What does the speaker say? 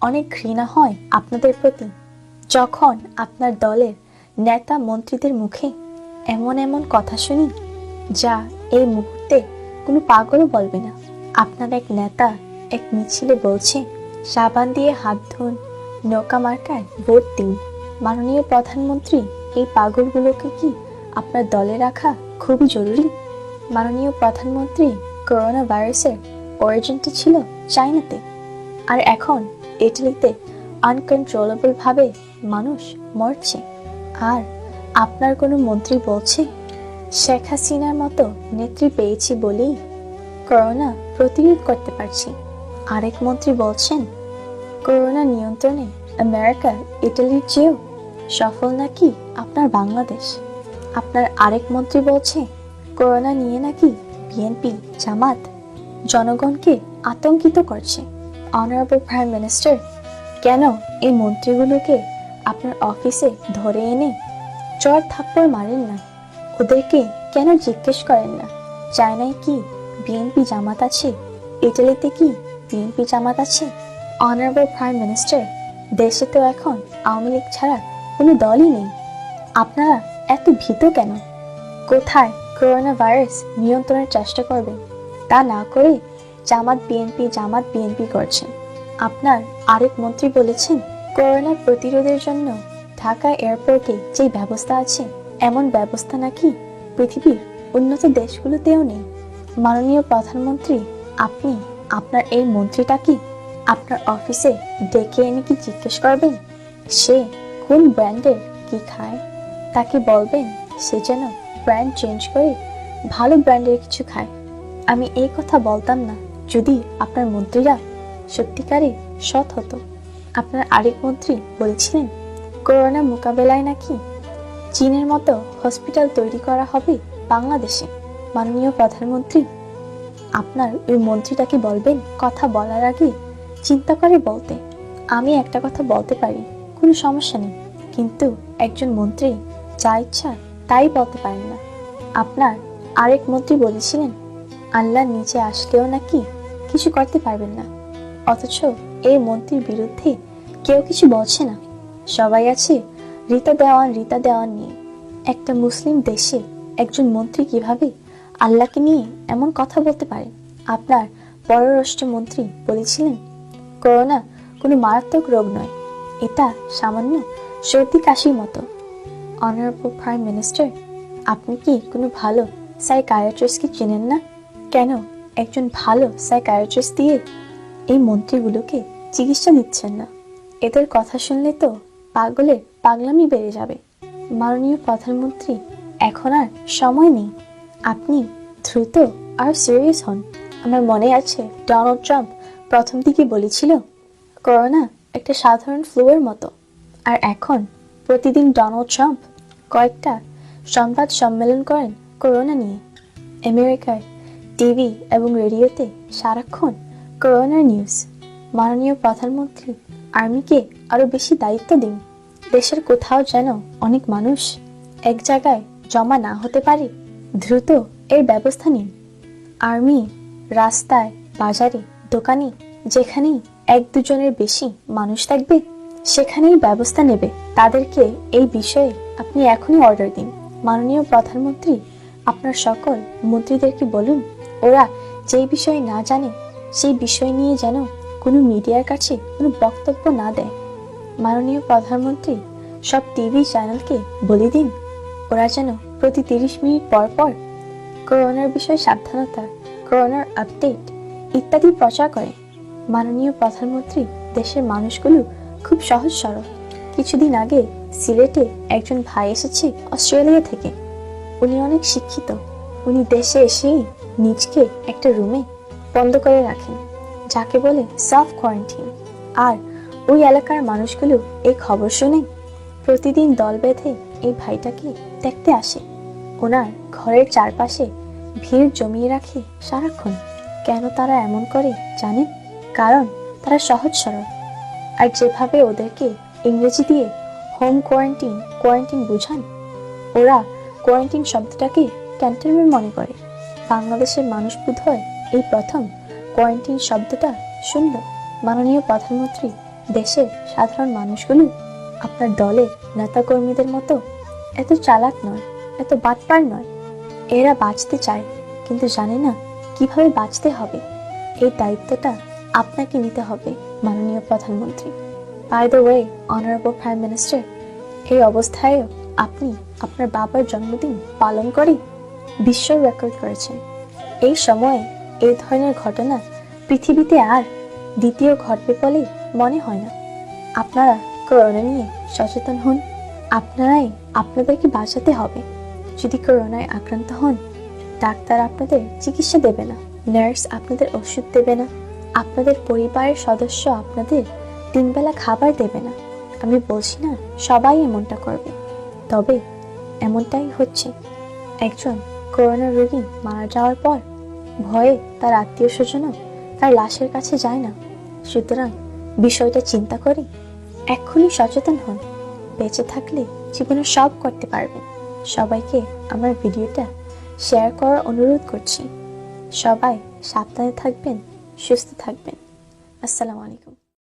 অনেক ঘৃণা হয় আপনাদের প্রতি যখন আপনার দলের নেতা মন্ত্রীদের মুখে এমন এমন কথা শুনি যা এই মুহূর্তে কোনো পাগলও বলবে না। আপনার এক নেতা এক মিছিলে বলছে, সাবান দিয়ে হাত ধুন, নৌকা মার্কায় ভোট দিন। মাননীয় প্রধানমন্ত্রী, এই পাগলগুলোকে কি আপনার দলে রাখা খুবই জরুরি? মাননীয় প্রধানমন্ত্রী, করোনা ভাইরাসের অরিজিনটা ছিল চায়নাতে, আর এখন ইটালিতে আনকন্ট্রোলেবল ভাবে মানুষ মরছে। আর আপনার কোনো মন্ত্রী বলছে, শেখ হাসিনার মতো নেত্রী পেয়েছি বলেই করোনা প্রতিরোধ করতে পারছি। আরেক মন্ত্রী বলছেন, করোনা নিয়ন্ত্রণে আমেরিকা ইটালির চেয়েও সফল নাকি আপনার বাংলাদেশ। আপনার আরেক মন্ত্রী বলছে, করোনা নিয়ে নাকি বিএনপি জামাত জনগণকে আতঙ্কিত করছে। অনারেবল প্রাইম মিনিস্টার, কেন এই মন্ত্রীগুলোকে আপনার অফিসে ধরে এনে চড় থাপ্পড় মারেন না? ওদেরকে কেন জিজ্ঞেস করেন না চায়নায় কি বিএনপি জামাত আছে, ইটালিতে কি বিএনপি জামাত আছে? অনারেবল প্রাইম মিনিস্টার, দেশে তো এখন আওয়ামী লীগ ছাড়া কোনো দলই নেই। আপনারা এত ভীত কেন? কোথায় করোনা ভাইরাস নিয়ন্ত্রণের চেষ্টা করবেন, তা না করে জামাত বিএনপি করছেন। আপনার আরেক মন্ত্রী বলেছেন, করোনা প্রতিরোধের জন্য ঢাকা এয়ারপোর্টে যে ব্যবস্থা আছে এমন ব্যবস্থা নাকি পৃথিবীর উন্নত দেশগুলোতেও নেই। মাননীয় প্রধানমন্ত্রী, আপনি আপনার এই মন্ত্রীটাকে আপনার অফিসে ডেকে এনে কি জিজ্ঞেস করবেন সে কোন ব্র্যান্ডের কি খায়? তাকে বলবেন সে যেন ব্র্যান্ড চেঞ্জ করে ভালো ব্র্যান্ডের কিছু খায়। আমি এই কথা বলতাম না যদি আপনার মন্ত্রীরা সত্যিকারে সৎ হতো। আপনার আরেক মন্ত্রী বলেছিলেন, করোনা মোকাবেলায় নাকি চীনের মতো হসপিটাল তৈরি করা হবে বাংলাদেশে। মাননীয় প্রধানমন্ত্রী, আপনার ওই মন্ত্রীটাকে বলবেন কথা বলার আগে চিন্তা করে বলতে। আমি একটা কথা বলতে পারি, কোনো সমস্যা নেই, কিন্তু একজন মন্ত্রী যা ইচ্ছা তাই বলতে পারেন না। আপনার আরেক মন্ত্রী বলেছিলেন, আল্লাহ নিচে আসলেও নাকি কিছু করতে পারবেন না, অথচ এই মন্ত্রীর বিরুদ্ধে কেউ কিছু বলছে না। সবাই আছে রীতা দেওয়ান নিয়ে। একটা মুসলিম দেশে একজন মন্ত্রী কিভাবে আল্লাহকে নিয়ে এমন কথা বলতে পারে? আপনার পররাষ্ট্রমন্ত্রী বলেছিলেন, করোনা কোনো মারাত্মক রোগ নয়, এটা সামান্য সর্দি কাশির মতো। অনারেবল প্রাইম মিনিস্টার, আপনি কি কোনো ভালো সাইকিয়াট্রিস্টকে চেনেন না? কেন একজন ভালো সাইকিয়াট্রিস্ট দিয়ে এই মন্ত্রীগুলোকে চিকিৎসা দিচ্ছেন না? এদের কথা শুনলে তো পাগলের পাগলামি বেড়ে যাবে। মাননীয় প্রধানমন্ত্রী, এখন আর সময় নেই, আপনি দ্রুত আর সিরিয়াস হন। আমার মনে আছে ডোনাল্ড ট্রাম্প প্রথম দিকে বলেছিল, করোনা একটা সাধারণ ফ্লুয়ের মতো, আর এখন প্রতিদিন ডোনাল্ড ট্রাম্প কয়েকটা সংবাদ সম্মেলন করেন করোনা নিয়ে। আমেরিকায় টিভি এবং রেডিওতে সারাক্ষণ করোনার নিউজ। মাননীয় প্রধানমন্ত্রী, আর্মিকে আরো বেশি দায়িত্ব দিন। দেশের কোথাও যেন অনেক মানুষ এক জায়গায় জমা না হতে পারে, দ্রুত এর ব্যবস্থা নিন। আর্মি রাস্তায়, বাজারে, দোকানে যেখানেই এক দুজনের বেশি মানুষ থাকবে সেখানেই ব্যবস্থা নেবে। তাদেরকে এই বিষয়ে আপনি এখনই অর্ডার দিন। মাননীয় প্রধানমন্ত্রী, আপনার সকল মন্ত্রীদেরকে বলুন, ওরা যেই বিষয়ে না জানে সেই বিষয় নিয়ে যেন কোনো মিডিয়ার কাছে কোনো বক্তব্য না দেয়। মাননীয় প্রধানমন্ত্রী, সব টিভি চ্যানেলকে বলে দিন ওরা যেন প্রতি 30 মিনিট পর পর করোনার বিষয়ে সাবধানতা, করোনার আপডেট ইত্যাদি প্রচার করে। মাননীয় প্রধানমন্ত্রী, দেশের মানুষগুলো খুব সহজ সরল। কিছুদিন আগে সিলেটে একজন ভাই এসেছে অস্ট্রেলিয়া থেকে। উনি অনেক শিক্ষিত। উনি দেশে এসেই নিজকে একটা রুমে বন্ধ করে রাখেন, যাকে বলে সেলফ কোয়ারেন্টাইন। আর ওই এলাকার মানুষগুলো এই খবর শুনে প্রতিদিন দল বেঁধে এই ভাইটাকে দেখতে আসে। ওনার ঘরের চারপাশে ভিড় জমিয়ে রাখে সারাক্ষণ। কেন তারা এমন করে জানেন? কারণ তারা সহজ সরল। আর যেভাবে ওদেরকে ইংরেজি দিয়ে হোম কোয়ারেন্টাইন বোঝান, ওরা কোয়ারেন্টাইন শব্দটাকে ক্যান্টনমেন্ট মনে করে। বাংলাদেশের মানুষ বোধহয় এই প্রথম কোয়ারেন্টাইন শব্দটা শুনল। মাননীয় প্রধানমন্ত্রী, দেশের সাধারণ মানুষগুলো আপনার দলের নেতাকর্মীদের মতো এত চালাক নয়, এত বাটপার নয়। এরা বাঁচতে চায়, কিন্তু জানে না কিভাবে বাঁচতে হবে। এই দায়িত্বটা আপনাকে নিতে হবে, মাননীয় প্রধানমন্ত্রী। By the way, honourable prime minister, এই অবস্থায়ও আপনি আপনার বাবার জন্মদিন পালন করে বিশ্ব রেকর্ড করেছেন। এই সময়ে এই ধরনের ঘটনা পৃথিবীতে আর দ্বিতীয় ঘটবে বলে মনে হয় না। আপনারা করোনা নিয়ে সচেতন হন। আপনারাই আপনাদেরকে বাঁচাতে হবে। যদি করোনায় আক্রান্ত হন, ডাক্তার আপনাদের চিকিৎসা দেবে না, নার্স আপনাদের ওষুধ দেবে না, আপনাদের পরিবারের সদস্য আপনাদের 3 বেলা খাবার দেবে না। আমি বলছি না সবাই এমনটা করবে, তবে এমনটাই হচ্ছে। একজন করোনা রোগী মারা যাওয়ার পর ভয়ে তার আত্মীয় স্বজনও তার লাশের কাছে যায় না। সুতরাং বিষয়টা চিন্তা করে এক্ষুনি সচেতন হন। বেঁচে থাকলে জীবনে সব করতে পারবেন। সবাইকে আমার ভিডিওটা শেয়ার করার অনুরোধ করছি। সবাই সাবধানে থাকবেন, সুস্থ থাকবেন। আসসালামু আলাইকুম।